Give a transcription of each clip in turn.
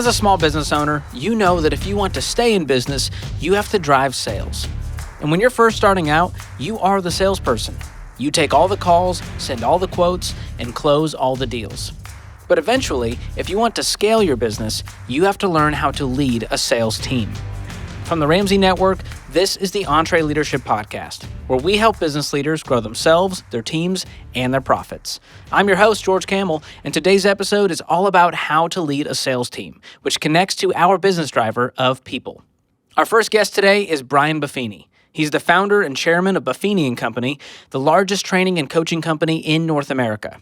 As a small business owner, you know that if you want to stay in business, you have to drive sales. And when you're first starting out, you are the salesperson. You take all the calls, send all the quotes, and close all the deals. But eventually, if you want to scale your business, you have to learn how to lead a sales team. From the Ramsey Network, this is the EntreLeadership Podcast, where we help business leaders grow themselves, their teams, and their profits. I'm your host, George Kamel, and today's episode is all about how to lead a sales team, which connects to our business driver of people. Our first guest today is Brian Buffini. He's the founder and chairman of Buffini Company, the largest training and coaching company in North America.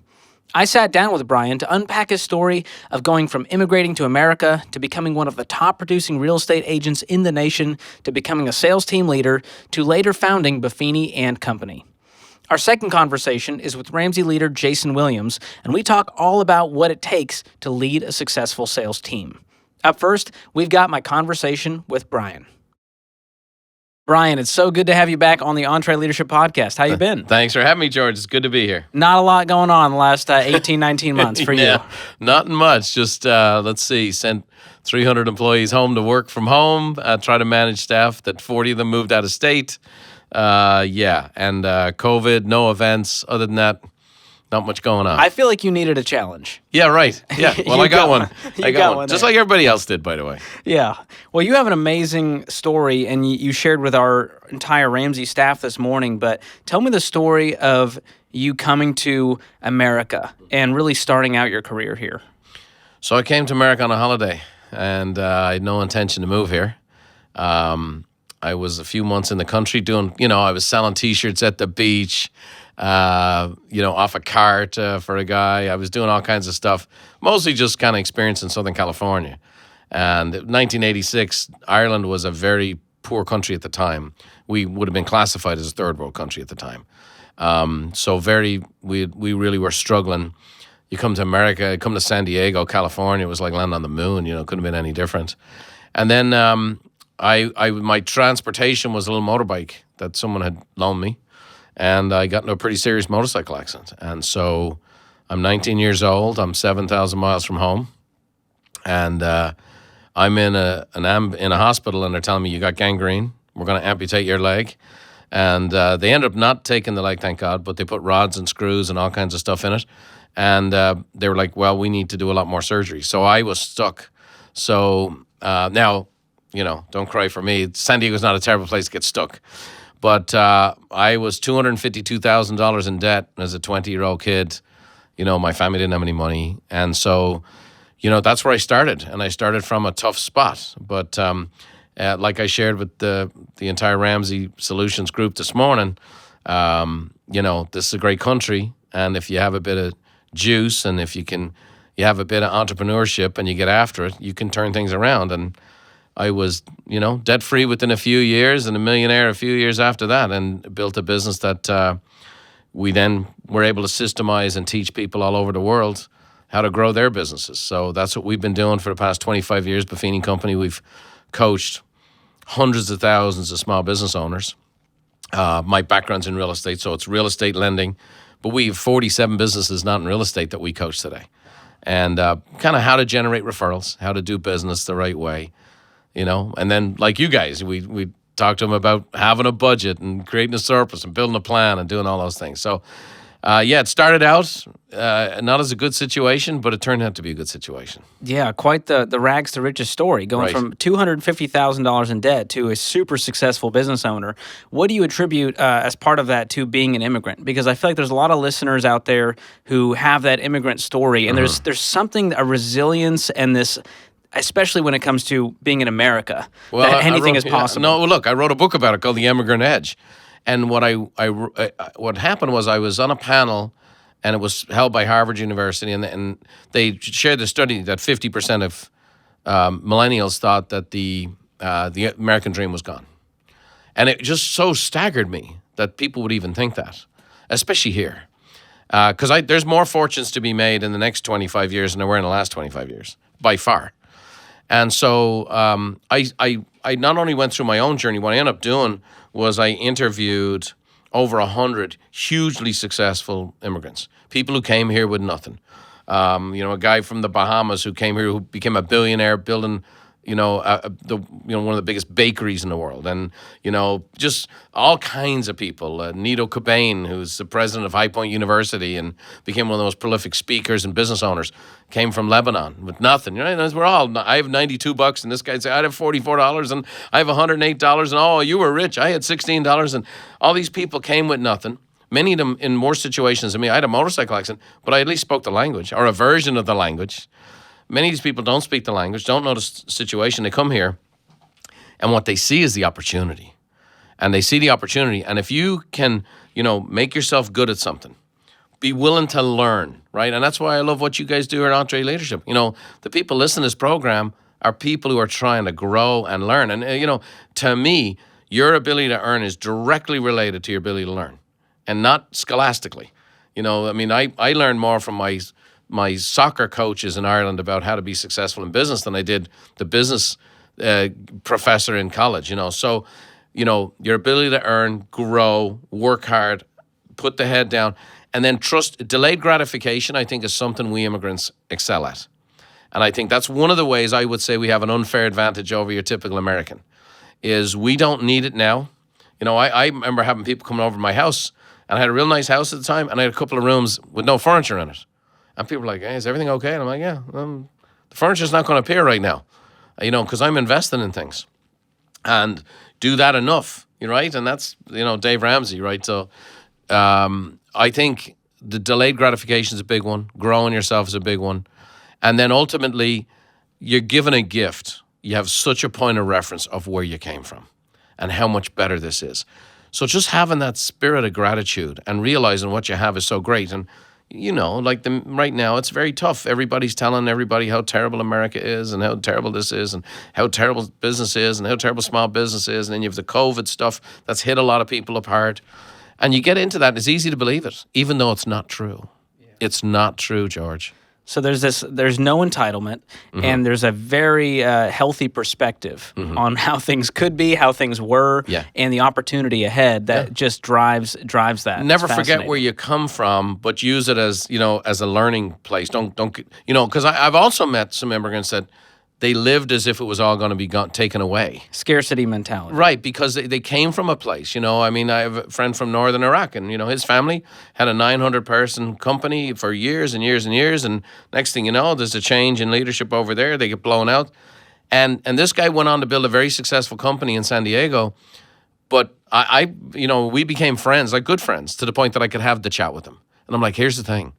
I sat down with Brian to unpack his story of going from immigrating to America to becoming one of the top producing real estate agents in the nation to becoming a sales team leader to later founding Buffini and Company. Our second conversation is with Ramsey leader Jason Williams, and we talk all about what it takes to lead a successful sales team. Up first, we've got my conversation with Brian. Brian, it's so good to have you back on the EntreLeadership Podcast. How you been? Thanks for having me, George. It's good to be here. Not a lot going on the last 18, 19 months for you. Not much. Just, sent 300 employees home to work from home, try to manage staff that 40 of them moved out of state. And COVID, no events. Other than that, not much going on. I feel like you needed a challenge. Yeah, right. Yeah, well, I got one. I got one. Just like everybody else did, by the way. Yeah. Well, you have an amazing story, and you shared with our entire Ramsey staff this morning, but tell me the story of you coming to America and really starting out your career here. So I came to America on a holiday, and I had no intention to move here. I was a few months in the country doing, I was selling T-shirts at the beach, off a cart for a guy. I was doing all kinds of stuff, mostly just kind of experience in Southern California. And in 1986, Ireland was a very poor country at the time. We would have been classified as a third world country at the time. We really were struggling. You come to America, come to San Diego, California, it was like landing on the moon, couldn't have been any different. And then my transportation was a little motorbike that someone had loaned me. And I got into a pretty serious motorcycle accident. And so I'm 19 years old. I'm 7,000 miles from home. And I'm in a hospital, and they're telling me, you got gangrene. We're going to amputate your leg. And they ended up not taking the leg, thank God, but they put rods and screws and all kinds of stuff in it. And they were like, well, we need to do a lot more surgery. So I was stuck. So now, don't cry for me. San Diego's not a terrible place to get stuck. But I was $252,000 in debt as a 20-year-old kid. My family didn't have any money. And so, that's where I started. And I started from a tough spot. But like I shared with the entire Ramsey Solutions group this morning, this is a great country. And if you have a bit of juice and if you have a bit of entrepreneurship and you get after it, you can turn things around. And I was, debt-free within a few years and a millionaire a few years after that, and built a business that we then were able to systemize and teach people all over the world how to grow their businesses. So that's what we've been doing for the past 25 years, Buffini Company. We've coached hundreds of thousands of small business owners. My background's in real estate, so it's real estate lending. But we have 47 businesses not in real estate that we coach today. And kind of how to generate referrals, how to do business the right way. And then like you guys, we talked to them about having a budget and creating a surplus and building a plan and doing all those things. So, it started out not as a good situation, but it turned out to be a good situation. Yeah, quite the rags to riches story, going right from $250,000 in debt to a super successful business owner. What do you attribute as part of that to being an immigrant? Because I feel like there's a lot of listeners out there who have that immigrant story, and there's something, a resilience and this, especially when it comes to being in America, that anything is possible. No, look, I wrote a book about it called The Immigrant Edge. And what happened was I was on a panel, and it was held by Harvard University, and they shared the study that 50% of millennials thought that the American dream was gone. And it just so staggered me that people would even think that, especially here. Because there's more fortunes to be made in the next 25 years than there were in the last 25 years, by far. And so I not only went through my own journey, what I ended up doing was I interviewed over 100 hugely successful immigrants, people who came here with nothing. A guy from the Bahamas who came here who became a billionaire building, one of the biggest bakeries in the world, and just all kinds of people. Nido Cobain, who's the president of High Point University and became one of the most prolific speakers and business owners, came from Lebanon with nothing. I have $92, and this guy said I have $44, and I have $108, and oh, you were rich. I had $16, and all these people came with nothing. Many of them in more situations than me. I had a motorcycle accident, but I at least spoke the language, or a version of the language. Many of these people don't speak the language, don't know the situation. They come here, and what they see is the opportunity. And they see the opportunity. And if you can, make yourself good at something, be willing to learn, right? And that's why I love what you guys do at EntreLeadership. The people listening to this program are people who are trying to grow and learn. And, to me, your ability to earn is directly related to your ability to learn, and not scholastically. I learned more from my soccer coaches in Ireland about how to be successful in business than I did the business professor in college. So, your ability to earn, grow, work hard, put the head down, and then trust. Delayed gratification, I think, is something we immigrants excel at. And I think that's one of the ways I would say we have an unfair advantage over your typical American, is we don't need it now. I remember having people coming over to my house, and I had a real nice house at the time, and I had a couple of rooms with no furniture in it. And people were like, hey, is everything okay? And I'm like, yeah, the furniture's not going to appear right now, because I'm investing in things. And do that enough, right? And that's, Dave Ramsey, right? So I think the delayed gratification is a big one. Growing yourself is a big one. And then ultimately, you're given a gift. You have such a point of reference of where you came from and how much better this is. So just having that spirit of gratitude and realizing what you have is so great. And right now, it's very tough. Everybody's telling everybody how terrible America is and how terrible this is and how terrible business is and how terrible small business is. And then you have the COVID stuff that's hit a lot of people apart. And you get into that, and it's easy to believe it, even though it's not true. Yeah. It's not true, George. So there's no entitlement, and there's a very healthy perspective on how things could be, how things were, and the opportunity ahead that just drives that. Never forget where you come from, but use it as as a learning place. Don't because I've also met some immigrants that they lived as if it was all going to be taken away. Scarcity mentality. Right, because they came from a place, I have a friend from northern Iraq, and, his family had a 900-person company for years and years and years, and next thing you know, there's a change in leadership over there. They get blown out. And this guy went on to build a very successful company in San Diego, but we became friends, like good friends, to the point that I could have the chat with him. And I'm like, here's the thing,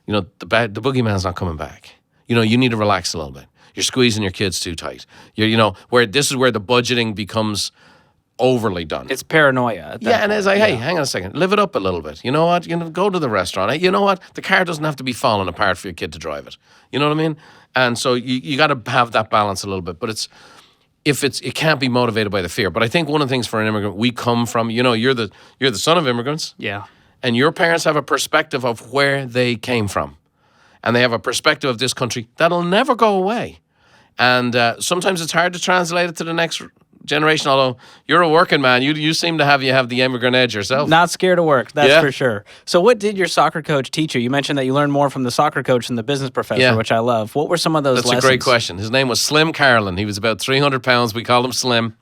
the boogeyman's not coming back. You need to relax a little bit. You're squeezing your kids too tight. Where this is where the budgeting becomes overly done. It's paranoia. And it's like, hey, hang on a second, live it up a little bit. You know what? Go to the restaurant. You know what? The car doesn't have to be falling apart for your kid to drive it. You know what I mean? And so you got to have that balance a little bit. But it can't be motivated by the fear. But I think one of the things for an immigrant, we come from. You're the son of immigrants. Yeah. And your parents have a perspective of where they came from. And they have a perspective of this country that'll never go away. And sometimes it's hard to translate it to the next generation, although you're a working man. You seem to have the immigrant edge yourself. Not scared of work, that's for sure. So what did your soccer coach teach you? You mentioned that you learned more from the soccer coach than the business professor, which I love. What were some of those lessons? That's a great question. His name was Slim Carlin. He was about 300 pounds. We called him Slim.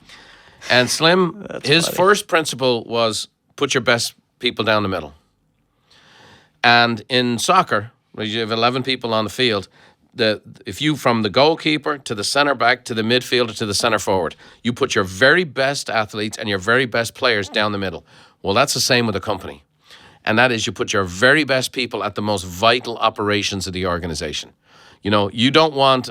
And Slim, his first principle was put your best people down the middle. And in soccer, where you have 11 people on the field, if you, from the goalkeeper to the center back to the midfielder to the center forward, you put your very best athletes and your very best players down the middle. Well, that's the same with a company. And that is, you put your very best people at the most vital operations of the organization. You don't want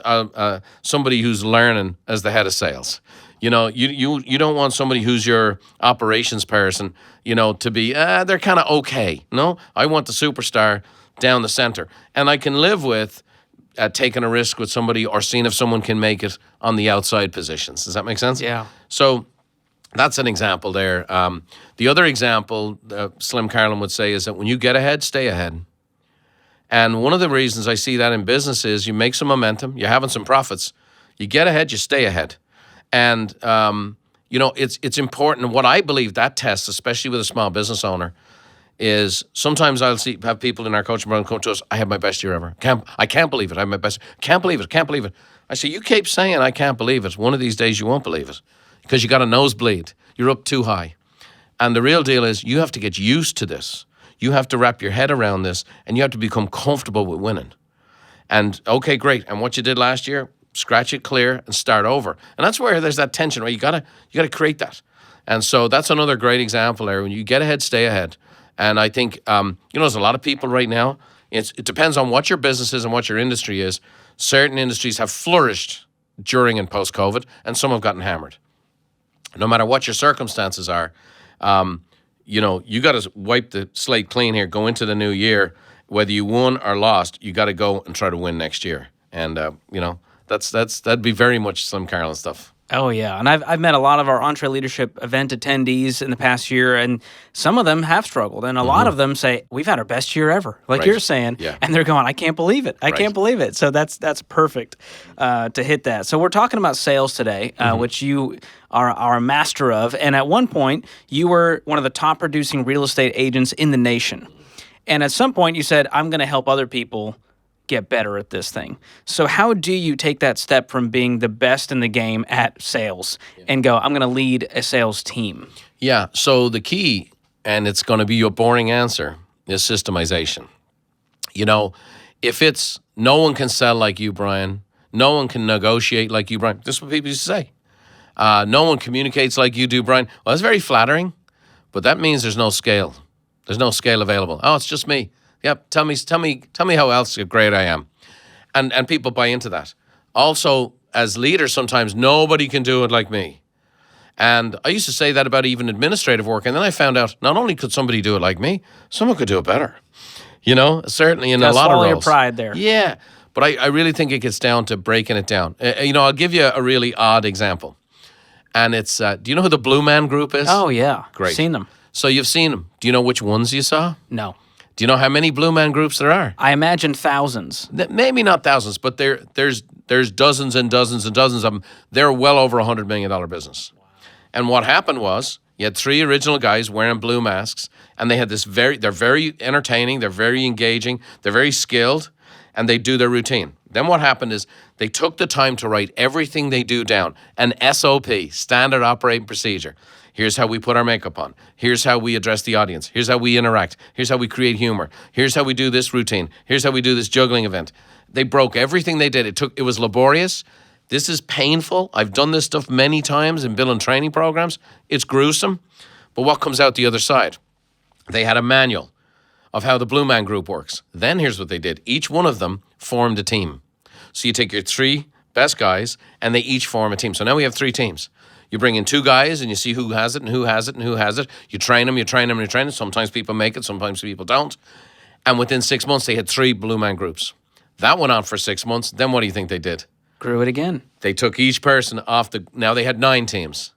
somebody who's learning as the head of sales. You don't want somebody who's your operations person, to be, they're kind of okay. No, I want the superstar down the center. And I can live with taking a risk with somebody or seeing if someone can make it on the outside positions. Does that make sense? Yeah. So that's an example there. The other example Slim Carlin would say is that when you get ahead, stay ahead. And one of the reasons I see that in business is you make some momentum, you're having some profits, you get ahead, you stay ahead. And, it's important. What I believe that tests, especially with a small business owner, is sometimes I'll have people in our coaching program come to us, I had my best year ever. I can't believe it. I had my best. Can't believe it. Can't believe it. I say, you keep saying I can't believe it. One of these days you won't believe it because you got a nosebleed. You're up too high. And the real deal is you have to get used to this. You have to wrap your head around this, and you have to become comfortable with winning. And okay, great. And what you did last year, scratch it clear and start over. And that's where there's that tension, right? You gotta create that. And so that's another great example there. When you get ahead, stay ahead. And I think there's a lot of people right now. It depends on what your business is and what your industry is. Certain industries have flourished during and post-COVID, and some have gotten hammered. No matter what your circumstances are, you got to wipe the slate clean here, go into the new year. Whether you won or lost, you got to go and try to win next year. And, that'd be very much Slim Carolyn stuff. Oh, yeah. And I've met a lot of our EntreLeadership event attendees in the past year, and some of them have struggled. And a lot of them say, we've had our best year ever, like you're saying. Yeah. And they're going, I can't believe it. I can't believe it. So that's perfect to hit that. So we're talking about sales today, which you are a master of. And at one point, you were one of the top producing real estate agents in the nation. And at some point, you said, I'm going to help other people get better at this thing. So how do you take that step from being the best in the game at sales and go, I'm going to lead a sales team? Yeah. So the key, and it's going to be your boring answer, is systemization. If it's no one can sell like you, Brian, no one can negotiate like you, Brian. This is what people used to say. No one communicates like you do, Brian. Well, that's very flattering, but that means there's no scale. There's no scale available. Oh, it's just me. Yep. Tell me how else great I am. And people buy into that. Also, as leaders, sometimes nobody can do it like me. And I used to say that about even administrative work. And then I found out not only could somebody do it like me, someone could do it better. Certainly in a lot of roles. Your pride there. Yeah. But I really think it gets down to breaking it down. I'll give you a really odd example. And it's, do you know who the Blue Man Group is? Oh, yeah. Great. Seen them. So you've seen them. Do you know which ones you saw? No. Do you know how many Blue Man Groups there are? I imagine thousands. Maybe not thousands, but there's dozens and dozens and dozens of them. They're well over $100 million business. Wow. And what happened was you had three original guys wearing blue masks, and they had they're very entertaining, they're very engaging, they're very skilled, and they do their routine. Then what happened is they took the time to write everything they do down, an SOP, standard operating procedure. Here's how we put our makeup on. Here's how we address the audience. Here's how we interact. Here's how we create humor. Here's how we do this routine. Here's how we do this juggling event. They broke everything they did. It was laborious. This is painful. I've done this stuff many times in building training programs. It's gruesome. But what comes out the other side? They had a manual of how the Blue Man Group works. Then here's what they did. Each one of them formed a team. So you take your three best guys, and they each form a team. So now we have three teams. You bring in two guys and you see who has it and who has it and who has it. You train them, you train them, you train them. Sometimes people make it, sometimes people don't. And within 6 months, they had three Blue Man Groups. That went on for 6 months. Then what do you think they did? Grew it again. They took each person off now they had 9 teams.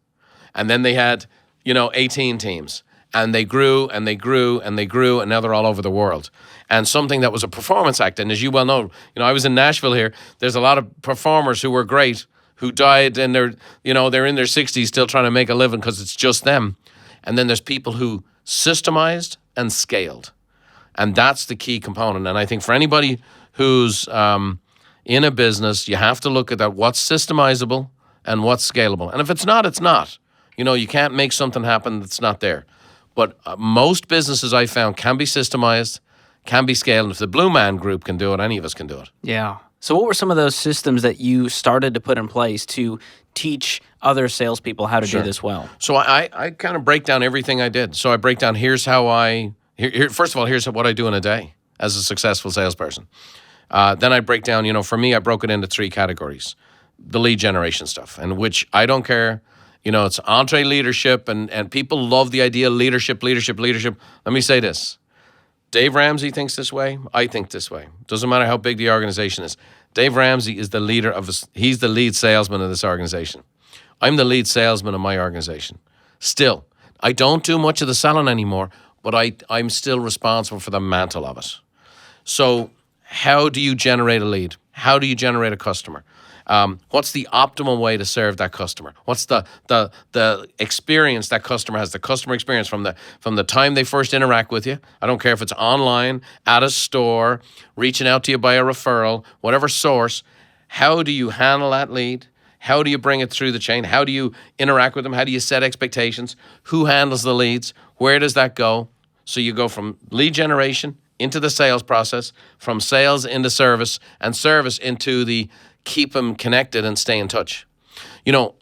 And then they had, 18 teams. And they grew and they grew and they grew, and now they're all over the world. And something that was a performance act. And as you well know, I was in Nashville here. There's a lot of performers who were great, who died, and they're in their 60s still trying to make a living because it's just them. And then there's people who systemized and scaled. And that's the key component. And I think for anybody who's in a business, you have to look at that, what's systemizable and what's scalable. And if it's not, it's not. You can't make something happen that's not there. But most businesses I found can be systemized, can be scaled. And if the Blue Man Group can do it, any of us can do it. Yeah. So what were some of those systems that you started to put in place to teach other salespeople how to do this well? So I kind of break down everything I did. So I break down, first of all, here's what I do in a day as a successful salesperson. Then I break down, for me, I broke it into 3 categories. The lead generation stuff, and which I don't care. It's EntreLeadership, and people love the idea of leadership. Let me say this. Dave Ramsey thinks this way. I think this way. Doesn't matter how big the organization is. Dave Ramsey is the leader he's the lead salesman of this organization. I'm the lead salesman of my organization. Still, I don't do much of the selling anymore, but I'm still responsible for the mantle of it. So how do you generate a lead? How do you generate a customer? What's the optimal way to serve that customer? What's the experience that customer has, the customer experience from the time they first interact with you? I don't care if it's online, at a store, reaching out to you by a referral, whatever source. How do you handle that lead? How do you bring it through the chain? How do you interact with them? How do you set expectations? Who handles the leads? Where does that go? So you go from lead generation into the sales process, from sales into service, and service into the keep them connected and stay in touch. You know,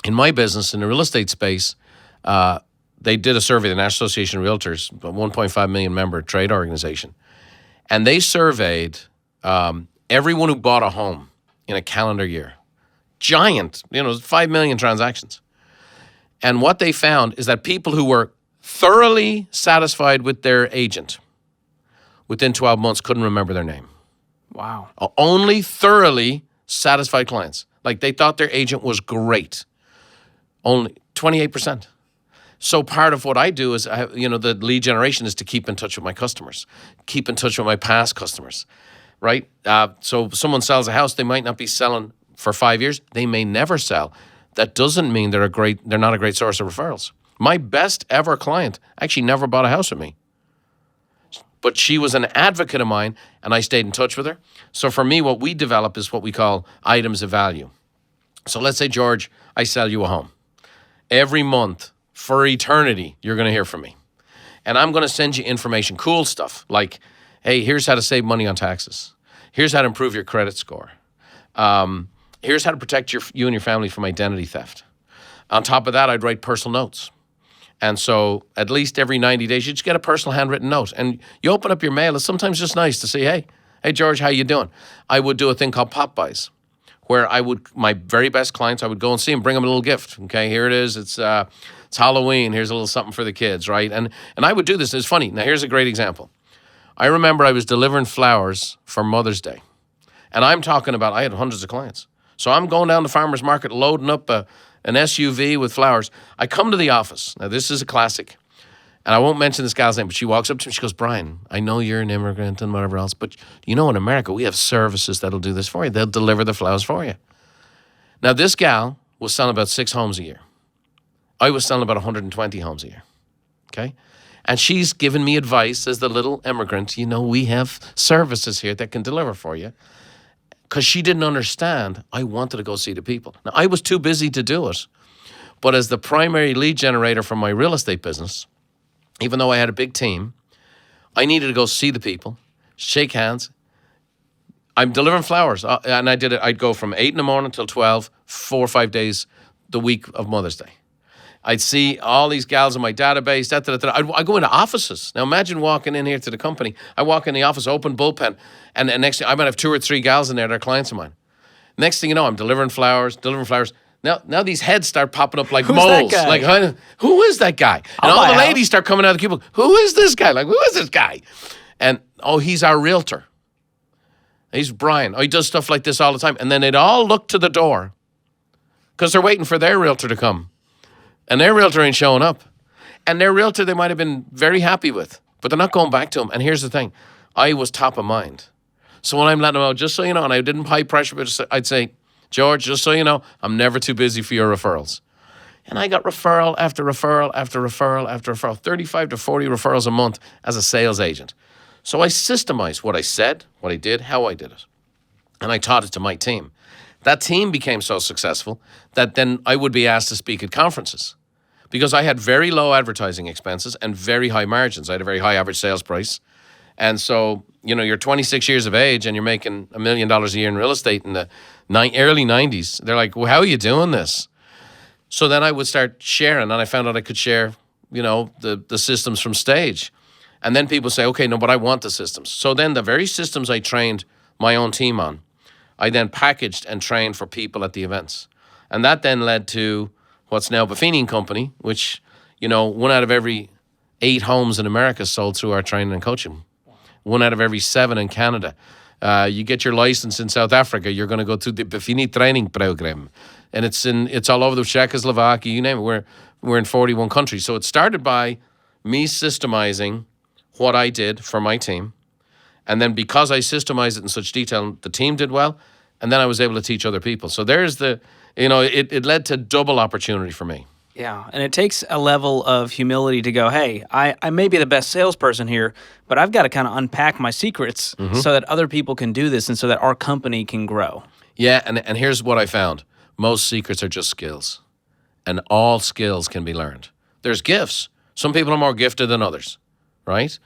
in my business, in the real estate space, they did a survey, the National Association of Realtors, a 1.5 million member trade organization, and they surveyed everyone who bought a home in a calendar year. Giant, 5 million transactions. And what they found is that people who were thoroughly satisfied with their agent within 12 months couldn't remember their name. Wow. Only thoroughly satisfied clients. Like they thought their agent was great. Only 28%. So part of what I do is, the lead generation is to keep in touch with my customers, keep in touch with my past customers, right? So if someone sells a house, they might not be selling for 5 years. They may never sell. That doesn't mean they're not a great source of referrals. My best ever client actually never bought a house with me. But she was an advocate of mine, and I stayed in touch with her. So for me, what we develop is what we call items of value. So let's say, George, I sell you a home. Every month, for eternity, you're going to hear from me. And I'm going to send you information, cool stuff, like, hey, here's how to save money on taxes. Here's how to improve your credit score. Here's how to protect you and your family from identity theft. On top of that, I'd write personal notes. And so at least every 90 days, you just get a personal handwritten note. And you open up your mail. It's sometimes just nice to say, hey, George, how you doing? I would do a thing called pop buys, where my very best clients, I would go and see them, bring them a little gift. Okay, here it is. It's Halloween. Here's a little something for the kids, right? And I would do this. It's funny. Now, here's a great example. I remember I was delivering flowers for Mother's Day. And I'm talking about, I had hundreds of clients. So I'm going down the farmer's market, loading up an SUV with flowers. I come to the office. Now, this is a classic. And I won't mention this gal's name, but she walks up to me. She goes, Brian, I know you're an immigrant and whatever else, but in America, we have services that'll do this for you. They'll deliver the flowers for you. Now, this gal was selling about 6 homes a year. I was selling about 120 homes a year. Okay? And she's given me advice as the little immigrant. We have services here that can deliver for you. Because she didn't understand, I wanted to go see the people. Now, I was too busy to do it. But as the primary lead generator for my real estate business, even though I had a big team, I needed to go see the people, shake hands. I'm delivering flowers. And I did it. I'd go from 8 in the morning till 12, 4 or 5 days the week of Mother's Day. I'd see all these gals in my database. I'd go into offices. Now imagine walking in here to the company. I walk in the office, open bullpen, and next thing I might have 2 or 3 gals in there that are clients of mine. Next thing you know, I'm delivering flowers. Now these heads start popping up like moles. Like, who is that guy? And all the ladies start coming out of the cubicle. Who is this guy? Like, who is this guy? And he's our realtor. He's Brian. He does stuff like this all the time. And then they'd all look to the door because they're waiting for their realtor to come. And their realtor ain't showing up. And their realtor they might have been very happy with, but they're not going back to him. And here's the thing. I was top of mind. So when I'm letting them out, just so you know, and I didn't high pressure, but I'd say, George, just so you know, I'm never too busy for your referrals. And I got referral after referral after referral after referral, 35 to 40 referrals a month as a sales agent. So I systemized what I said, what I did, how I did it. And I taught it to my team. That team became so successful that then I would be asked to speak at conferences because I had very low advertising expenses and very high margins. I had a very high average sales price. And so, you're 26 years of age and you're making $1 million a year in real estate in the early 90s. They're like, well, how are you doing this? So then I would start sharing, and I found out I could share, the systems from stage. And then people say, okay, no, but I want the systems. So then the very systems I trained my own team on, I then packaged and trained for people at the events. And that then led to what's now Buffini Company, which, 1 out of every 8 homes in America sold through our training and coaching. 1 out of every 7 in Canada. You get your license in South Africa, you're going to go through the Buffini training program. And it's all over the Czechoslovakia, you name it. We're in 41 countries. So it started by me systemizing what I did for my team. And then because I systemized it in such detail, the team did well. And then I was able to teach other people. So there's it led to double opportunity for me. Yeah, and it takes a level of humility to go, hey, I may be the best salesperson here, but I've got to kind of unpack my secrets so that other people can do this and so that our company can grow. Yeah, and here's what I found. Most secrets are just skills, and all skills can be learned. There's gifts. Some people are more gifted than others, right?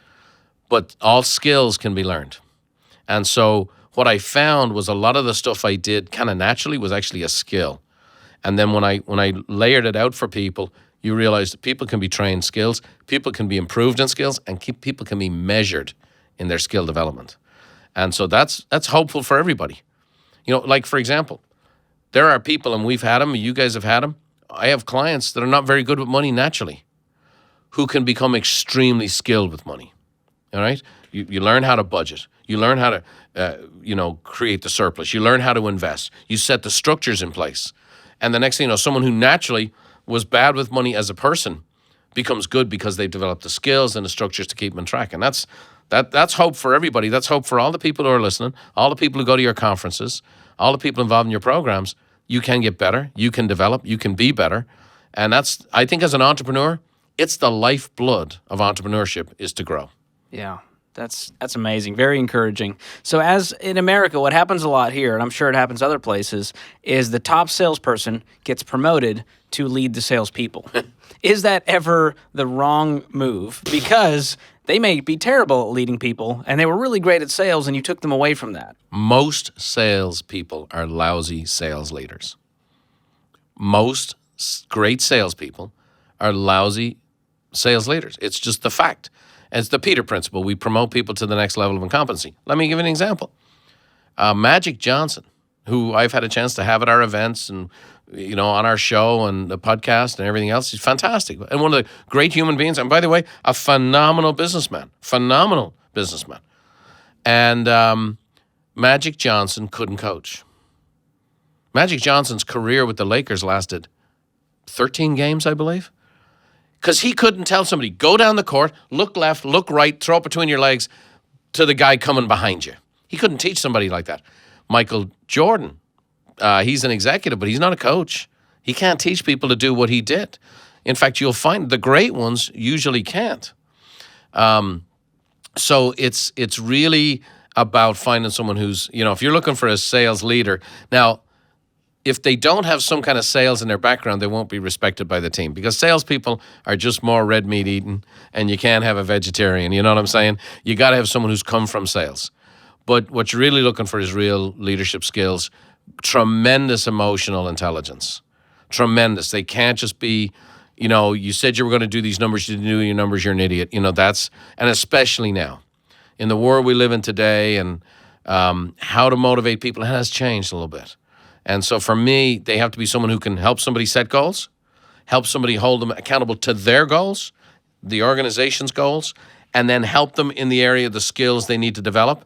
But all skills can be learned. And so what I found was a lot of the stuff I did kind of naturally was actually a skill. And then when I layered it out for people, you realize that people can be trained skills, people can be improved in skills, and people can be measured in their skill development. And so that's hopeful for everybody. Like for example, there are people, and we've had them, you guys have had them. I have clients that are not very good with money naturally, who can become extremely skilled with money. All right? You learn how to budget. You learn how to, create the surplus. You learn how to invest. You set the structures in place. And the next thing you know, someone who naturally was bad with money as a person becomes good because they've developed the skills and the structures to keep them in track. And that's hope for everybody. That's hope for all the people who are listening, all the people who go to your conferences, all the people involved in your programs. You can get better. You can develop. You can be better. And I think as an entrepreneur, it's the lifeblood of entrepreneurship is to grow. Yeah, that's amazing. Very encouraging. So as in America, what happens a lot here, and I'm sure it happens other places, is the top salesperson gets promoted to lead the salespeople. Is that ever the wrong move? Because they may be terrible at leading people, and they were really great at sales, and you took them away from that. Most salespeople are lousy sales leaders. Most great salespeople are lousy sales leaders. It's just the fact. And it's the Peter principle. We promote people to the next level of incompetency. Let me give you an example. Magic Johnson, who I've had a chance to have at our events and on our show and the podcast and everything else. He's fantastic. And one of the great human beings. And by the way, a phenomenal businessman. And Magic Johnson couldn't coach. Magic Johnson's career with the Lakers lasted 13 games, I believe. Because he couldn't tell somebody, go down the court, look left, look right, throw it between your legs to the guy coming behind you. He couldn't teach somebody like that. Michael Jordan, he's an executive, but he's not a coach. He can't teach people to do what he did. In fact, you'll find the great ones usually can't. So it's really about finding someone who's, if you're looking for a sales leader. Now, if they don't have some kind of sales in their background, they won't be respected by the team because salespeople are just more red meat eating, and you can't have a vegetarian. You know what I'm saying? You got to have someone who's come from sales. But what you're really looking for is real leadership skills, tremendous emotional intelligence, tremendous. They can't just be, you said you were going to do these numbers, you didn't do your numbers, you're an idiot. And especially now, in the world we live in today, and how to motivate people has changed a little bit. And so for me, they have to be someone who can help somebody set goals, help somebody hold them accountable to their goals, the organization's goals, and then help them in the area of the skills they need to develop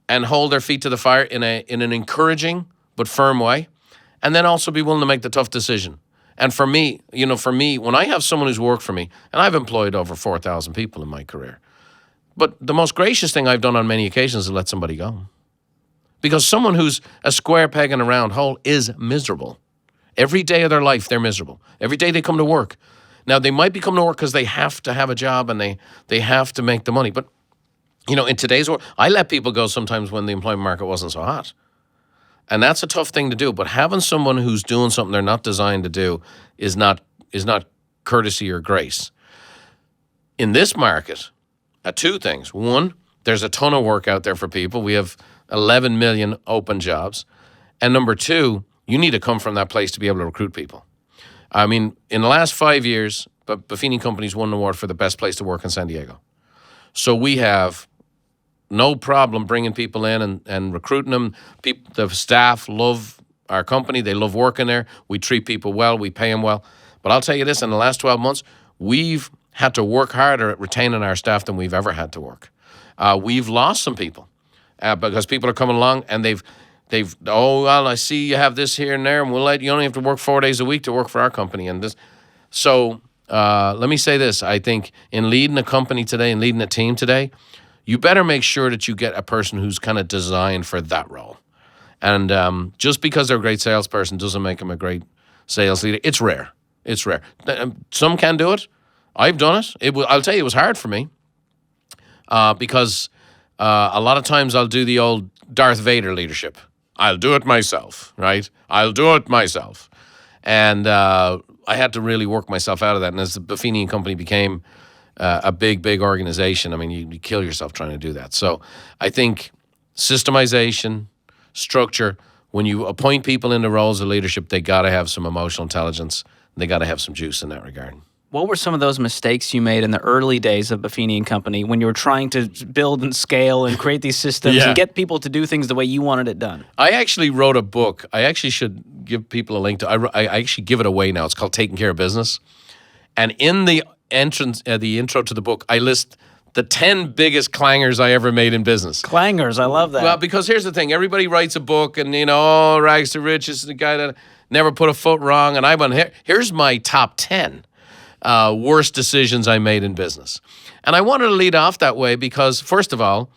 and hold their feet to the fire in an encouraging but firm way, and then also be willing to make the tough decision. And for me, when I have someone who's worked for me, and I've employed over 4,000 people in my career, but the most gracious thing I've done on many occasions is let somebody go. Because someone who's a square peg in a round hole is miserable. Every day of their life, they're miserable. Every day they come to work. Now, they might be coming to work because they have to have a job and they have to make the money. But, in today's world, I let people go sometimes when the employment market wasn't so hot. And that's a tough thing to do. But having someone who's doing something they're not designed to do is not courtesy or grace. In this market, two things. One, there's a ton of work out there for people. We have 11 million open jobs. And number two, you need to come from that place to be able to recruit people. I mean, in the last 5 years, Buffini Company's won an award for the best place to work in San Diego. So we have no problem bringing people in and recruiting them. The staff love our company. They love working there. We treat people well. We pay them well. But I'll tell you this, in the last 12 months, we've had to work harder at retaining our staff than we've ever had to work. We've lost some people. Because people are coming along and I see you have this here and there, and you only have to work 4 days a week to work for our company. And this, so let me say this: I think in leading a company today and leading a team today, you better make sure that you get a person who's kind of designed for that role. And just because they're a great salesperson doesn't make them a great sales leader. It's rare. It's rare. Some can do it. I've done it. I'll tell you, it was hard for me because a lot of times I'll do the old Darth Vader leadership. I'll do it myself, right? I'll do it myself. And I had to really work myself out of that. And as the Buffini Company became a big, big organization, I mean, you kill yourself trying to do that. So I think systemization, structure, when you appoint people into roles of leadership, they got to have some emotional intelligence. They got to have some juice in that regard. What were some of those mistakes you made in the early days of Buffini Company when you were trying to build and scale and create these systems and get people to do things the way you wanted it done? I actually wrote a book. I actually should give people a link to. I actually give it away now. It's called Taking Care of Business. And in the intro to the book, I list the 10 biggest clangers I ever made in business. Clangers, I love that. Well, because here's the thing. Everybody writes a book and, oh, rags to riches, the guy that never put a foot wrong. And I went, here's my top 10. Worst decisions I made in business. And I wanted to lead off that way because, first of all,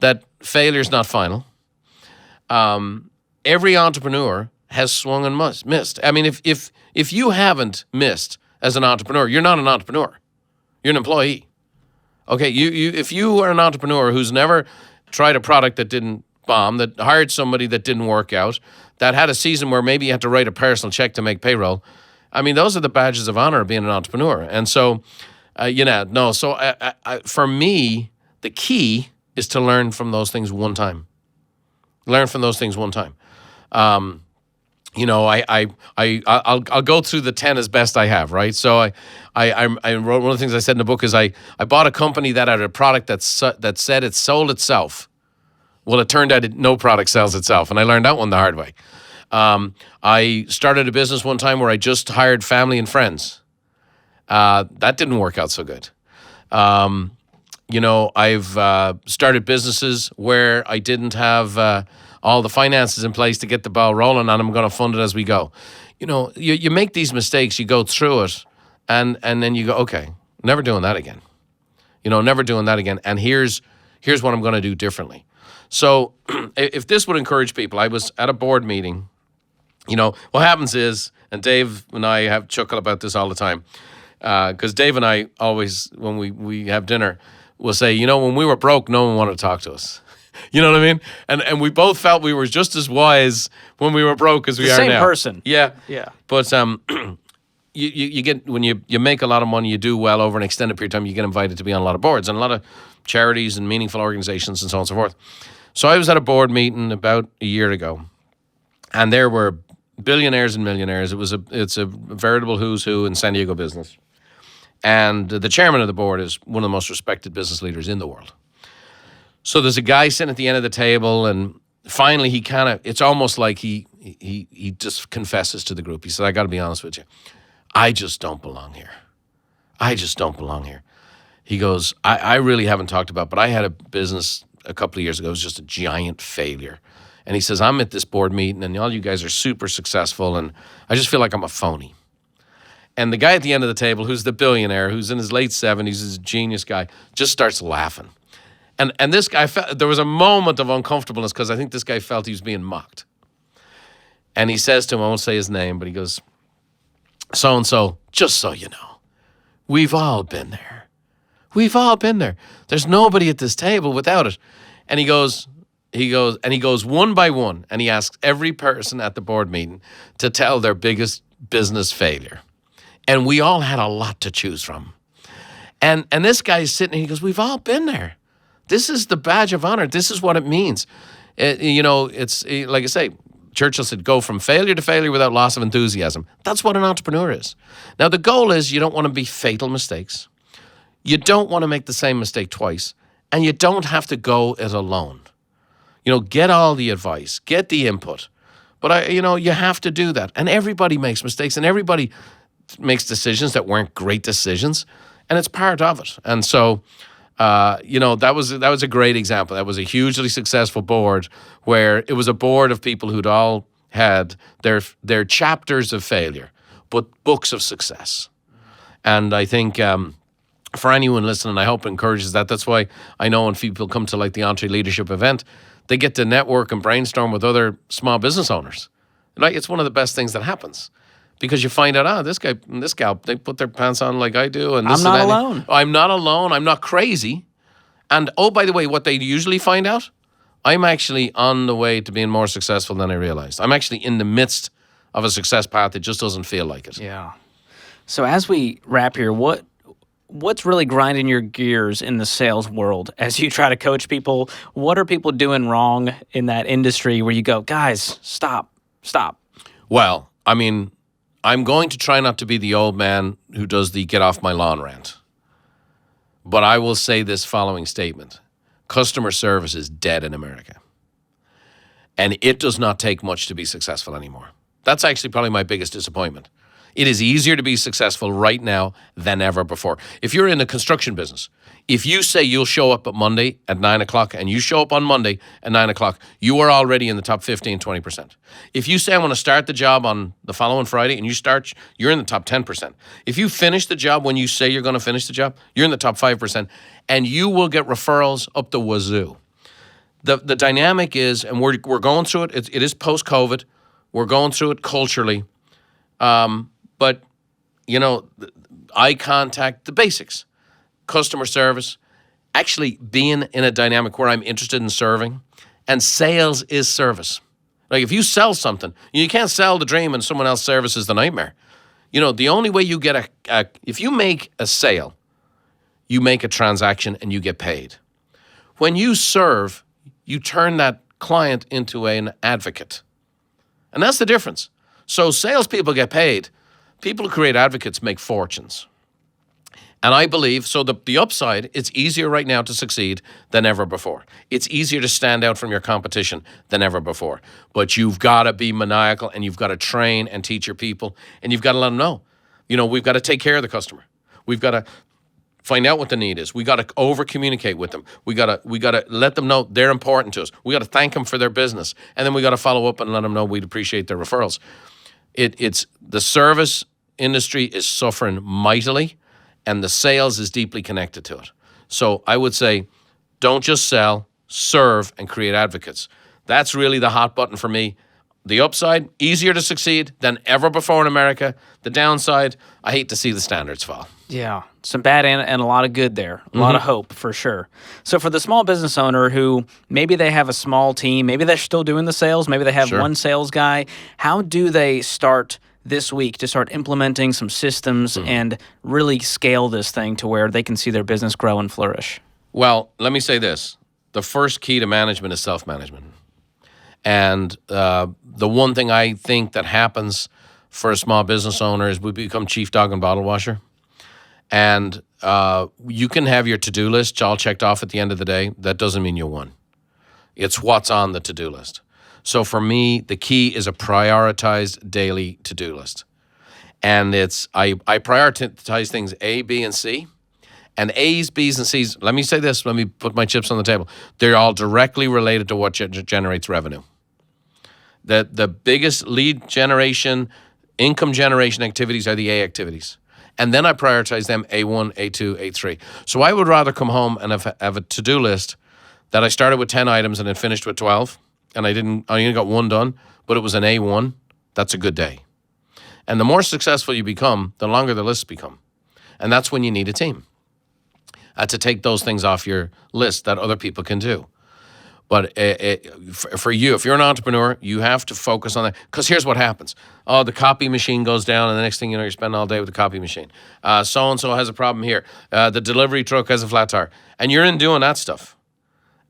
that failure's not final. Every entrepreneur has swung and missed. I mean, if you haven't missed as an entrepreneur, you're not an entrepreneur. You're an employee. Okay, if you are an entrepreneur who's never tried a product that didn't bomb, that hired somebody that didn't work out, that had a season where maybe you had to write a personal check to make payroll, I mean, those are the badges of honor of being an entrepreneur. And so, for me, the key is to learn from those things one time. Learn from those things one time. I'll go through the 10 as best I have, right? So I wrote, one of the things I said in the book is I bought a company that had a product that said it sold itself. Well, it turned out no product sells itself, and I learned that one the hard way. I started a business one time where I just hired family and friends. That didn't work out so good. I've started businesses where I didn't have all the finances in place to get the ball rolling, and I'm going to fund it as we go. You make these mistakes, you go through it, and then you go, okay, never doing that again. Never doing that again. And here's what I'm going to do differently. So if this would encourage people, I was at a board meeting. What happens is, and Dave and I have chuckle about this all the time, because Dave and I always, when we have dinner, will say, when we were broke, no one wanted to talk to us. You know what I mean? And we both felt we were just as wise when we were broke as we are now. Same person. Yeah. Yeah. But you get, when you make a lot of money, you do well over an extended period of time, you get invited to be on a lot of boards and a lot of charities and meaningful organizations and so on and so forth. So I was at a board meeting about a year ago, and there were billionaires and millionaires. It's a veritable who's who in San Diego business. And the chairman of the board is one of the most respected business leaders in the world. So there's a guy sitting at the end of the table, and finally it's almost like he just confesses to the group. He said, I got to be honest with you. I just don't belong here. I just don't belong here. He goes, I really haven't talked about, but I had a business a couple of years ago. It was just a giant failure. And he says, I'm at this board meeting, and all you guys are super successful, and I just feel like I'm a phony. And the guy at the end of the table, who's the billionaire, who's in his late 70s, is a genius guy, just starts laughing. And this guy felt, there was a moment of uncomfortableness because I think this guy felt he was being mocked. And he says to him, I won't say his name, but he goes, so-and-so, just so you know, we've all been there. We've all been there. There's nobody at this table without it. And he goes one by one, and he asks every person at the board meeting to tell their biggest business failure. And we all had a lot to choose from. And this guy's sitting, and he goes, we've all been there. This is the badge of honor. This is what it means. It's like I say, Churchill said, go from failure to failure without loss of enthusiasm. That's what an entrepreneur is. Now, the goal is you don't want to be fatal mistakes. You don't want to make the same mistake twice. And you don't have to go it alone. Get all the advice, get the input. But, you have to do that. And everybody makes mistakes, and everybody makes decisions that weren't great decisions. And it's part of it. And so, that was a great example. That was a hugely successful board where it was a board of people who'd all had their chapters of failure, but books of success. And I think for anyone listening, I hope it encourages that. That's why I know when people come to like the EntreLeadership event, they get to network and brainstorm with other small business owners. Like, it's one of the best things that happens because you find out, this guy and this gal, they put their pants on like I do. And this I'm not and that. alone. I'm not alone. I'm not crazy. And oh, by the way, what they usually find out, I'm actually on the way to being more successful than I realized. I'm actually in the midst of a success path. It just doesn't feel like it. Yeah. So as we wrap here, what's really grinding your gears in the sales world as you try to coach people? What are people doing wrong in that industry where you go, guys, stop? Well, I mean, I'm going to try not to be the old man who does the get off my lawn rant. But I will say this following statement. Customer service is dead in America. And it does not take much to be successful anymore. That's actually probably my biggest disappointment. It is easier to be successful right now than ever before. If you're in the construction business, if you say you'll show up at Monday at 9 o'clock and you show up on Monday at 9 o'clock, you are already in the top 15, 20%. If you say I want to start the job on the following Friday and you start, you're in the top 10%. If you finish the job when you say you're going to finish the job, you're in the top 5%, and you will get referrals up the wazoo. The dynamic is, and we're going through it, it is post-COVID, we're going through it culturally, but, you know, eye contact, the basics, customer service, actually being in a dynamic where I'm interested in serving, and sales is service. Like if you sell something, you can't sell the dream and someone else services the nightmare. You know, the only way you get if you make a sale, you make a transaction and you get paid. When you serve, you turn that client into an advocate. And that's the difference. So salespeople get paid. People who create advocates make fortunes. And I believe, so the upside, it's easier right now to succeed than ever before. It's easier to stand out from your competition than ever before. But you've got to be maniacal, and you've got to train and teach your people, and you've got to let them know. You know, we've got to take care of the customer. We've got to find out what the need is. We got to over-communicate with them. We got to let them know they're important to us. We got to thank them for their business. And then we got to follow up and let them know we'd appreciate their referrals. It's the service industry is suffering mightily, and the sales is deeply connected to it. So I would say, don't just sell, serve, and create advocates. That's really the hot button for me. The upside, easier to succeed than ever before in America. The downside, I hate to see the standards fall. Yeah, some bad and a lot of good there. A lot of hope, for sure. So for the small business owner who maybe they have a small team, maybe they're still doing the sales, maybe they have one sales guy, how do they start this week to start implementing some systems and really scale this thing to where they can see their business grow and flourish? Well, let me say this. The first key to management is self-management. And the one thing I think that happens for a small business owner is we become chief dog and bottle washer. And you can have your to-do list all checked off at the end of the day. That doesn't mean you won. It's what's on the to-do list. So for me, the key is a prioritized daily to-do list. And it's I prioritize things A, B, and C. And A's, B's, and C's, let me say this, let me put my chips on the table. They're all directly related to what generates revenue. The biggest lead generation, income generation activities are the A activities. And then I prioritize them A1, A2, A3. So I would rather come home and have a to-do list that I started with 10 items and then finished with 12. And I only got one done, but it was an A1. That's a good day. And the more successful you become, the longer the lists become. And that's when you need a team to take those things off your list that other people can do. But for you, if you're an entrepreneur, you have to focus on that. Because here's what happens. Oh, the copy machine goes down, and the next thing you know, you're spending all day with the copy machine. So-and-so has a problem here. The delivery truck has a flat tire. And you're in doing that stuff.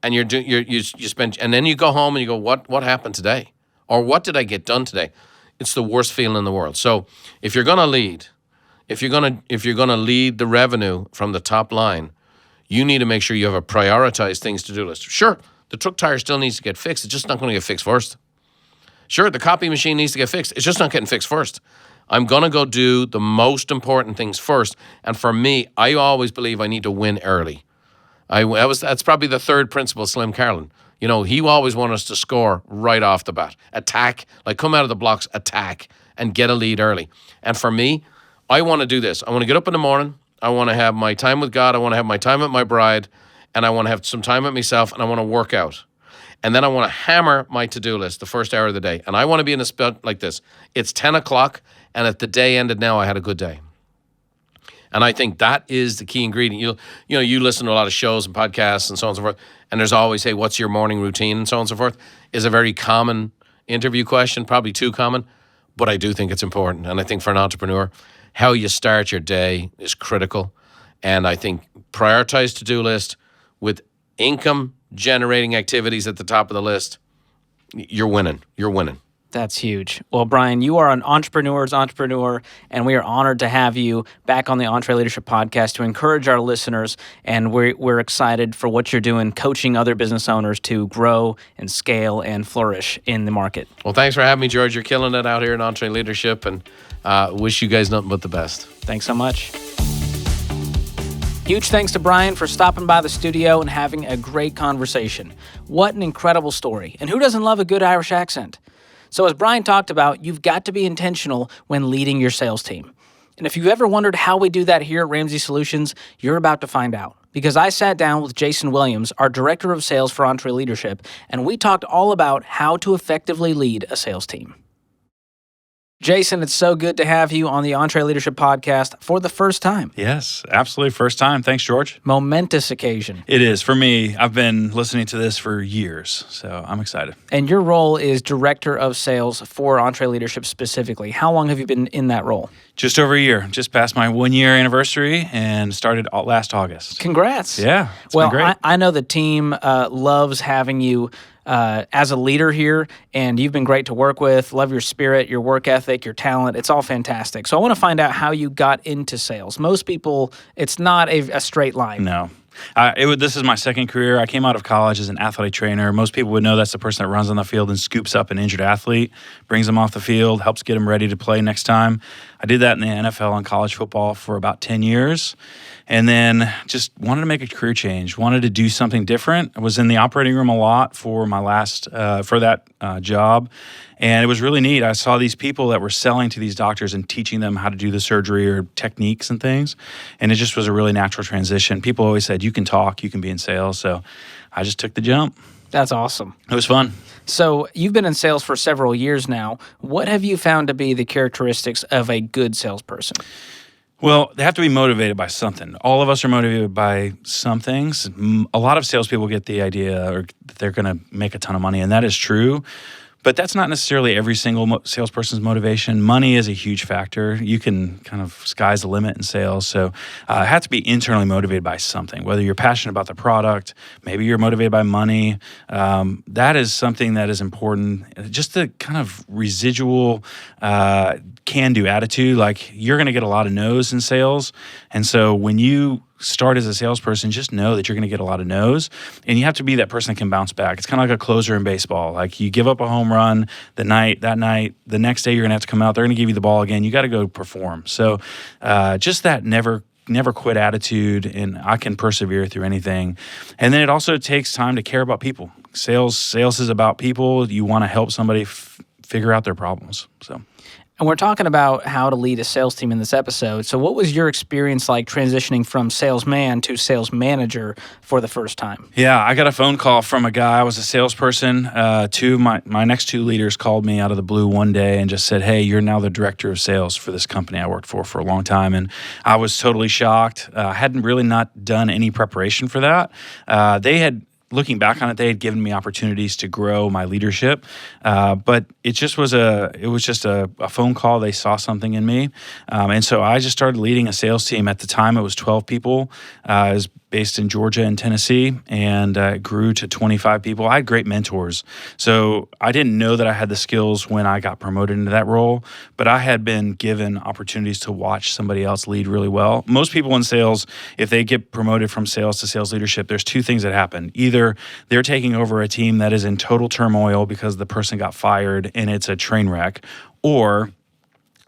And you spend, and then you go home and you go, what happened today? Or what did I get done today? It's the worst feeling in the world. So if you're going to lead, if you're going to lead the revenue from the top line, you need to make sure you have a prioritized things to do list. Sure, the truck tire still needs to get fixed. It's just not going to get fixed first. Sure, the copy machine needs to get fixed. It's just not getting fixed first. I'm going to go do the most important things first. And for me, I always believe I need to win early. That's probably the third principle, Slim Carlin. You know, he always wanted us to score right off the bat. Attack, like come out of the blocks, attack, and get a lead early. And for me, I want to do this. I want to get up in the morning. I want to have my time with God. I want to have my time with my bride. And I want to have some time with myself. And I want to work out. And then I want to hammer my to-do list the first hour of the day. And I want to be in a spot like this. It's 10 o'clock, and if the day ended now, I had a good day. And I think that is the key ingredient. You listen to a lot of shows and podcasts and so on and so forth, and there's always, hey, what's your morning routine and so on and so forth, is a very common interview question, probably too common, but I do think it's important. And I think for an entrepreneur, how you start your day is critical. And I think prioritize to-do list with income generating activities at the top of the list, you're winning. That's huge. Well, Brian, you are an entrepreneur's entrepreneur, and we are honored to have you back on the EntreLeadership podcast to encourage our listeners, and we're excited for what you're doing, coaching other business owners to grow and scale and flourish in the market. Well, thanks for having me, George. You're killing it out here in EntreLeadership, and wish you guys nothing but the best. Thanks so much. Huge thanks to Brian for stopping by the studio and having a great conversation. What an incredible story. And who doesn't love a good Irish accent? So as Brian talked about, you've got to be intentional when leading your sales team. And if you've ever wondered how we do that here at Ramsey Solutions, you're about to find out. Because I sat down with Jason Williams, our Director of Sales for EntreLeadership, and we talked all about how to effectively lead a sales team. Jason, it's so good to have you on the EntreLeadership podcast for the first time. Yes, absolutely. First time. Thanks, George. Momentous occasion. It is. For me, I've been listening to this for years, so I'm excited. And your role is Director of Sales for EntreLeadership specifically. How long have you been in that role? Just over a year. Just passed my 1-year anniversary and started last August. Congrats. Yeah, it's been great. I know the team loves having you as a leader here, and you've been great to work with. Love your spirit, your work ethic, your talent. It's all fantastic. So I want to find out how you got into sales. Most people, it's not a straight line. No. This is my second career. I came out of college as an athletic trainer. Most people would know that's the person that runs on the field and scoops up an injured athlete, brings them off the field, helps get them ready to play next time. I did that in the NFL and college football for about 10 years. And then just wanted to make a career change, wanted to do something different. I was in the operating room a lot for my last, for that job. And it was really neat. I saw these people that were selling to these doctors and teaching them how to do the surgery or techniques and things. And it just was a really natural transition. People always said, you can talk, you can be in sales. So I just took the jump. That's awesome. It was fun. So you've been in sales for several years now. What have you found to be the characteristics of a good salesperson? Well, they have to be motivated by something. All of us are motivated by some things. A lot of salespeople get the idea that they're going to make a ton of money, and that is true. But that's not necessarily every single salesperson's motivation. Money is a huge factor. You can kind of sky's the limit in sales. So it has to be internally motivated by something, whether you're passionate about the product, maybe you're motivated by money. That is something that is important. Just the kind of residual can-do attitude. Like, you're going to get a lot of no's in sales. And so when you start as a salesperson, just know that you're going to get a lot of no's, and you have to be that person that can bounce back. It's kind of like a closer in baseball. Like, you give up a home run the next day you're going to have to come out. They're going to give you the ball again. You got to go perform. So just that never quit attitude, and I can persevere through anything. And then it also takes time to care about people. Sales is about people. You want to help somebody figure out their problems. So. And we're talking about how to lead a sales team in this episode. So what was your experience like transitioning from salesman to sales manager for the first time? Yeah, I got a phone call from a guy. I was a salesperson. My next two leaders called me out of the blue one day and just said, hey, you're now the director of sales for this company I worked for a long time. And I was totally shocked. I hadn't really not done any preparation for that. Looking back on it, they had given me opportunities to grow my leadership, but it was just a phone call. They saw something in me, and so I just started leading a sales team. At the time, it was 12 people. It was based in Georgia and Tennessee, and it grew to 25 people. I had great mentors, so I didn't know that I had the skills when I got promoted into that role, but I had been given opportunities to watch somebody else lead really well. Most people in sales, if they get promoted from sales to sales leadership, there's two things that happen. Either they're taking over a team that is in total turmoil because the person got fired and it's a train wreck, or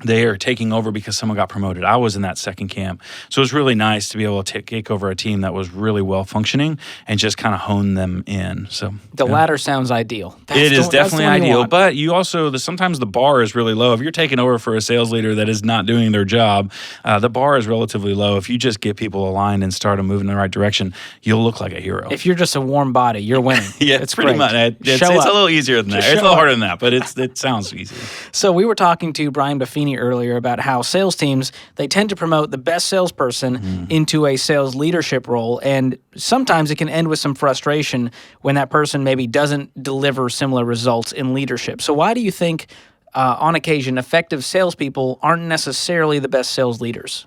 they are taking over because someone got promoted. I was in that second camp. So it was really nice to be able to take over a team that was really well functioning and just kind of hone them in. So the latter sounds ideal. It is definitely ideal, but you also, sometimes the bar is really low. If you're taking over for a sales leader that is not doing their job, the bar is relatively low. If you just get people aligned and start them moving in the right direction, you'll look like a hero. If you're just a warm body, you're winning. Yeah, it's pretty much. It's a little easier than that. It's a little harder than that, but it sounds easy. So we were talking to Brian Buffini earlier about how sales teams, they tend to promote the best salesperson into a sales leadership role, and sometimes it can end with some frustration when that person maybe doesn't deliver similar results in leadership. So why do you think, on occasion, effective salespeople aren't necessarily the best sales leaders?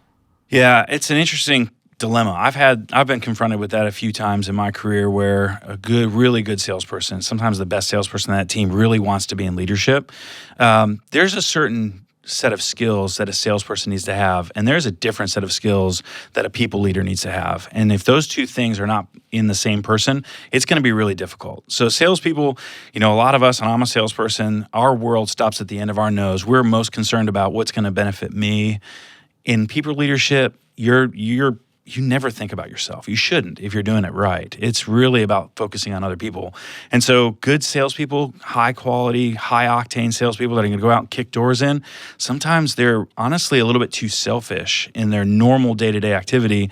Yeah, it's an interesting dilemma. I've been confronted with that a few times in my career, where a really good salesperson, sometimes the best salesperson on that team, really wants to be in leadership. There's a certain set of skills that a salesperson needs to have, and there's a different set of skills that a people leader needs to have. And if those two things are not in the same person, it's going to be really difficult. So salespeople, a lot of us, and I'm a salesperson, our world stops at the end of our nose. We're most concerned about what's going to benefit me. In people leadership, you never think about yourself. You shouldn't if you're doing it right. It's really about focusing on other people. And so good salespeople, high quality, high octane salespeople that are going to go out and kick doors in, sometimes they're honestly a little bit too selfish in their normal day-to-day activity.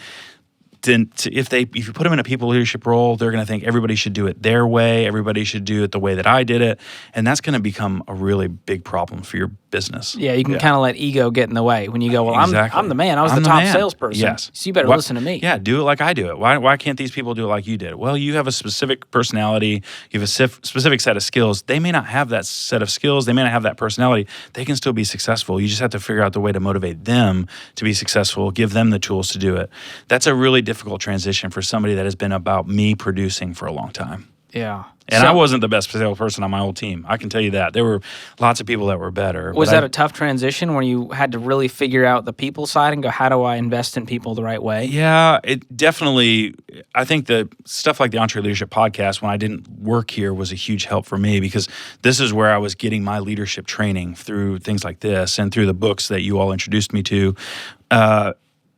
Then if you put them in a people leadership role, they're going to think everybody should do it their way. Everybody should do it the way that I did it. And that's going to become a really big problem for your business. Yeah, you can kind of let ego get in the way when you go, well, exactly. I'm the man. I was the top salesperson. Yes. So you better listen to me. Yeah, do it like I do it. Why can't these people do it like you did? Well, you have a specific personality. You have a specific set of skills. They may not have that set of skills. They may not have that personality. They can still be successful. You just have to figure out the way to motivate them to be successful, give them the tools to do it. That's a really difficult transition for somebody that has been about me producing for a long time. Yeah. And I wasn't the best salesperson on my old team. I can tell you that. There were lots of people that were better. Was that a tough transition where you had to really figure out the people side and go, how do I invest in people the right way? Yeah, it definitely, I think the stuff like the EntreLeadership podcast, when I didn't work here, was a huge help for me, because this is where I was getting my leadership training through things like this and through the books that you all introduced me to.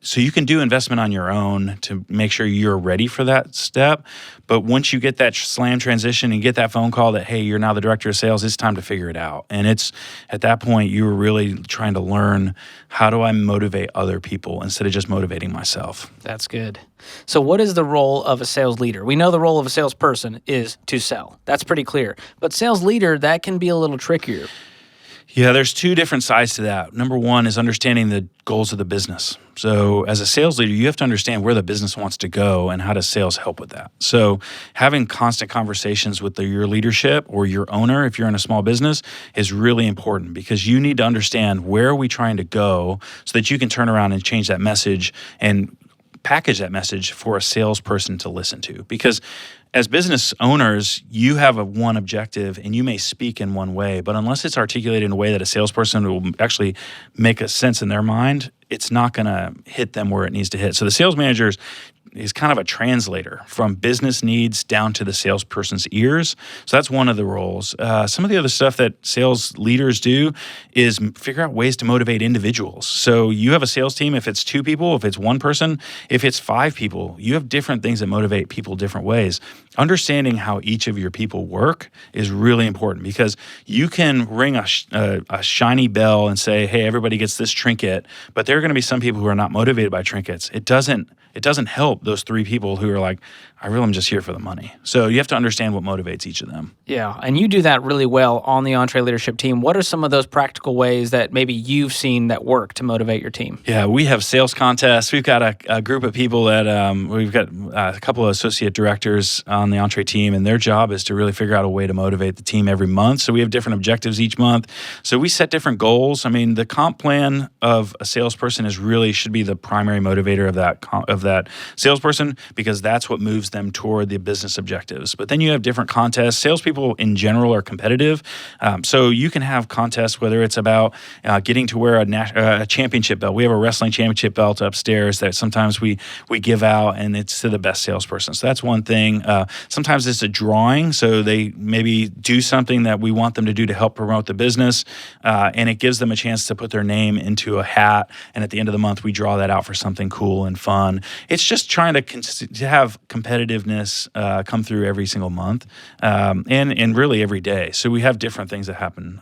So you can do investment on your own to make sure you're ready for that step. But once you get that slam transition and get that phone call that, hey, you're now the director of sales, it's time to figure it out. And it's at that point, you were really trying to learn, how do I motivate other people instead of just motivating myself? That's good. So what is the role of a sales leader? We know the role of a salesperson is to sell. That's pretty clear. But sales leader, that can be a little trickier. Yeah, there's two different sides to that. Number one is understanding the goals of the business. So as a sales leader, you have to understand where the business wants to go and how does sales help with that. So having constant conversations with your leadership or your owner, if you're in a small business, is really important, because you need to understand where are we trying to go so that you can turn around and change that message and package that message for a salesperson to listen to. Because as business owners, you have one objective and you may speak in one way, but unless it's articulated in a way that a salesperson will actually make a sense in their mind, it's not going to hit them where it needs to hit. So the sales manager is kind of a translator from business needs down to the salesperson's ears. So that's one of the roles. Some of the other stuff that sales leaders do is figure out ways to motivate individuals. So you have a sales team, if it's 2 people, if it's 1 person, if it's 5 people, you have different things that motivate people different ways. Understanding how each of your people work is really important, because you can ring a shiny bell and say, hey, everybody gets this trinket, but there are going to be some people who are not motivated by trinkets. It doesn't help those 3 people who are like, I really am just here for the money. So you have to understand what motivates each of them. Yeah, and you do that really well on the EntreLeadership team. What are some of those practical ways that maybe you've seen that work to motivate your team? Yeah, we have sales contests. We've got a group of people that we've got a couple of associate directors on the Entre team, and their job is to really figure out a way to motivate the team every month. So we have different objectives each month. So we set different goals. I mean, the comp plan of a salesperson should be the primary motivator of that salesperson. salesperson because that's what moves them toward the business objectives. But then you have different contests. Salespeople in general are competitive. So you can have contests, whether it's about getting to wear a championship belt. We have a wrestling championship belt upstairs that sometimes we give out, and it's to the best salesperson. So that's one thing. Sometimes it's a drawing. So they maybe do something that we want them to do to help promote the business, and it gives them a chance to put their name into a hat. And at the end of the month, we draw that out for something cool and fun. It's just trying to have competitiveness come through every single month, and really every day. So we have different things that happen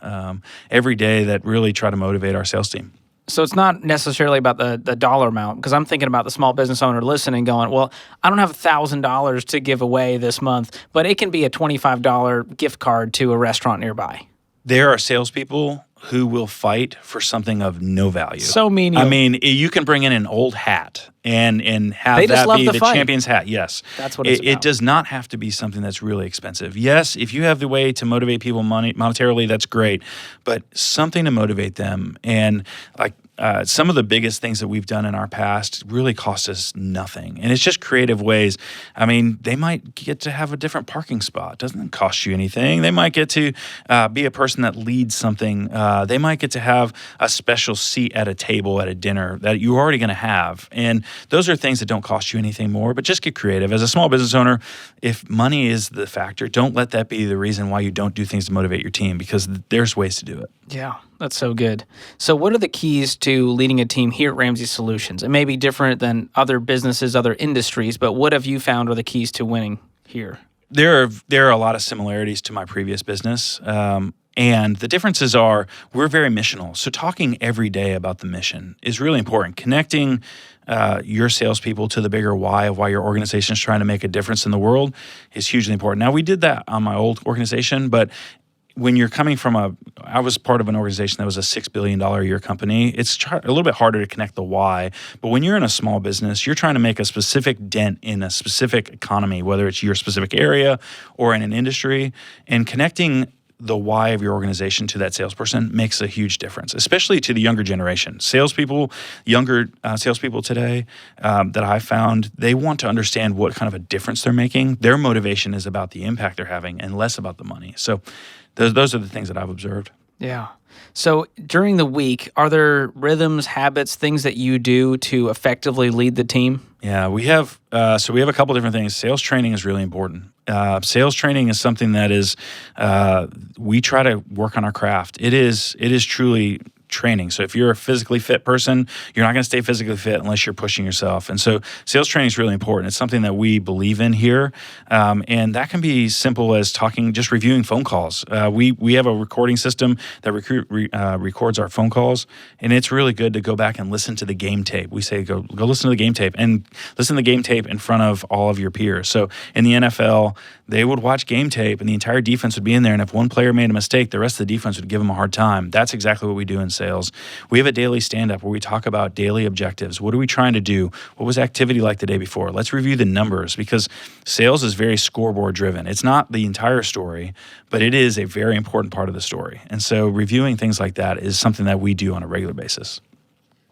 every day that really try to motivate our sales team. So it's not necessarily about the dollar amount, because I'm thinking about the small business owner listening going, well, I don't have $1,000 to give away this month, but it can be a $25 gift card to a restaurant nearby. There are salespeople who will fight for something of no value. So menial. I mean, you can bring in an old hat and have They just that love be the the fight. champion's hat. Yes. That's what it's about. It does not have to be something that's really expensive. Yes, if you have the way to motivate people monetarily, that's great. But something to motivate them. And like some of the biggest things that we've done in our past really cost us nothing. And it's just creative ways. I mean, they might get to have a different parking spot. It doesn't cost you anything. They might get to be a person that leads something. They might get to have a special seat at a table at a dinner that you're already going to have. And those are things that don't cost you anything more, but just get creative. As a small business owner, if money is the factor, don't let that be the reason why you don't do things to motivate your team, because there's ways to do it. Yeah, that's so good. So what are the keys to leading a team here at Ramsey Solutions? It may be different than other businesses, other industries, but what have you found are the keys to winning here? There are a lot of similarities to my previous business. And the differences are we're very missional. So talking every day about the mission is really important. Connecting your salespeople to the bigger why of why your organization is trying to make a difference in the world is hugely important. Now, we did that on my old organization, but when you're coming from I was part of an organization that was a $6 billion a year company, it's a little bit harder to connect the why. But when you're in a small business, you're trying to make a specific dent in a specific economy, whether it's your specific area or in an industry, and connecting the why of your organization to that salesperson makes a huge difference, especially to the younger generation. Younger salespeople today that I found, they want to understand what kind of a difference they're making. Their motivation is about the impact they're having and less about the money. So those are the things that I've observed. Yeah. So during the week, are there rhythms, habits, things that you do to effectively lead the team? Yeah, we have a couple different things. Sales training is really important. Sales training is something that is we try to work on our craft. It is truly training. So if you're a physically fit person, you're not going to stay physically fit unless you're pushing yourself. And so sales training is really important. It's something that we believe in here. And that can be simple as just reviewing phone calls. We have a recording system that records our phone calls, and it's really good to go back and listen to the game tape. We say go listen to the game tape, and listen to the game tape in front of all of your peers. So in the NFL, they would watch game tape, and the entire defense would be in there. And if one player made a mistake, the rest of the defense would give them a hard time. That's exactly what we do in sales. We have a daily stand-up where we talk about daily objectives. What are we trying to do? What was activity like the day before? Let's review the numbers, because sales is very scoreboard driven. It's not the entire story, but it is a very important part of the story. And so reviewing things like that is something that we do on a regular basis.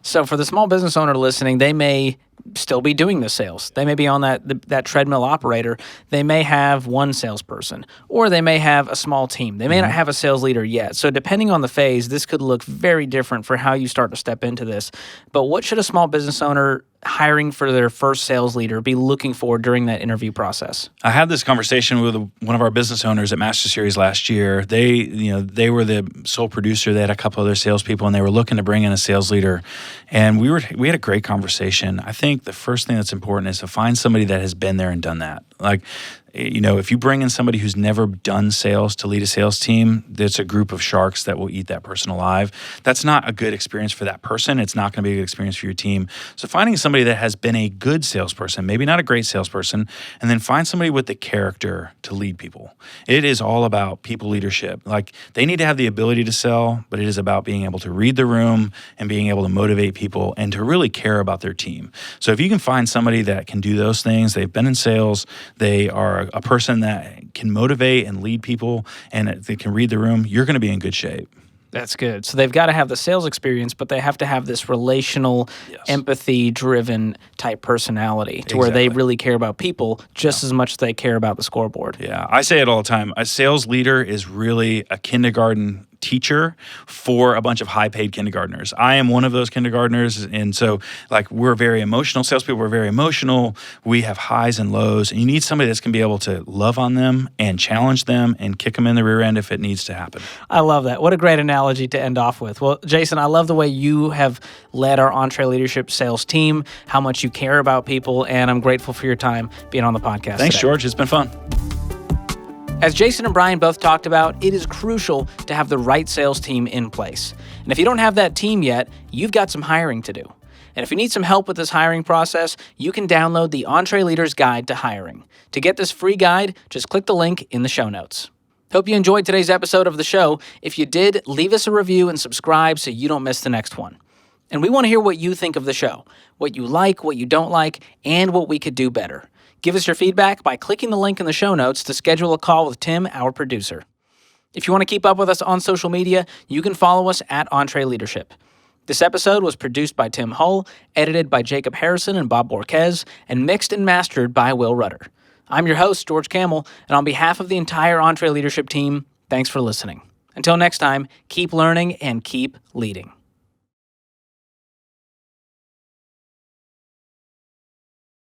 So for the small business owner listening, they may still be doing the sales. They may be on that treadmill operator. They may have one salesperson, or they may have a small team. They may not have a sales leader yet. So depending on the phase, this could look very different for how you start to step into this. But what should a small business owner hiring for their first sales leader be looking for during that interview process? I had this conversation with one of our business owners at Master Series last year. They were the sole producer. They had a couple other salespeople, and they were looking to bring in a sales leader. And we had a great conversation. I think the first thing that's important is to find somebody that has been there and done that. Like, if you bring in somebody who's never done sales to lead a sales team, there's a group of sharks that will eat that person alive. That's not a good experience for that person. It's not going to be a good experience for your team. So finding somebody that has been a good salesperson, maybe not a great salesperson, and then find somebody with the character to lead people. It is all about people leadership. Like, they need to have the ability to sell, but it is about being able to read the room and being able to motivate people and to really care about their team. So if you can find somebody that can do those things, they've been in sales, they are a person that can motivate and lead people, and they can read the room, you're going to be in good shape. That's good. So they've got to have the sales experience, but they have to have this relational, empathy-driven type personality to where they really care about people just as much as they care about the scoreboard. Yeah, I say it all the time. A sales leader is really a kindergarten teacher for a bunch of high-paid kindergartners. I am one of those kindergartners, and so like we're very emotional. Salespeople are very emotional. We have highs and lows, and you need somebody that's going to be able to love on them and challenge them and kick them in the rear end if it needs to happen. I love that. What a great analogy to end off with. Well, Jason, I love the way you have led our EntreLeadership sales team, how much you care about people, and I'm grateful for your time being on the podcast Thanks, today. George. It's been fun. As Jason and Brian both talked about, it is crucial to have the right sales team in place. And if you don't have that team yet, you've got some hiring to do. And if you need some help with this hiring process, you can download the EntreLeaders Guide to Hiring. To get this free guide, just click the link in the show notes. Hope you enjoyed today's episode of the show. If you did, leave us a review and subscribe so you don't miss the next one. And we want to hear what you think of the show, what you like, what you don't like, and what we could do better. Give us your feedback by clicking the link in the show notes to schedule a call with Tim, our producer. If you want to keep up with us on social media, you can follow us at EntreLeadership. This episode was produced by Tim Hull, edited by Jacob Harrison and Bob Borquez, and mixed and mastered by Will Rudder. I'm your host, George Kamel, and on behalf of the entire EntreLeadership team, thanks for listening. Until next time, keep learning and keep leading.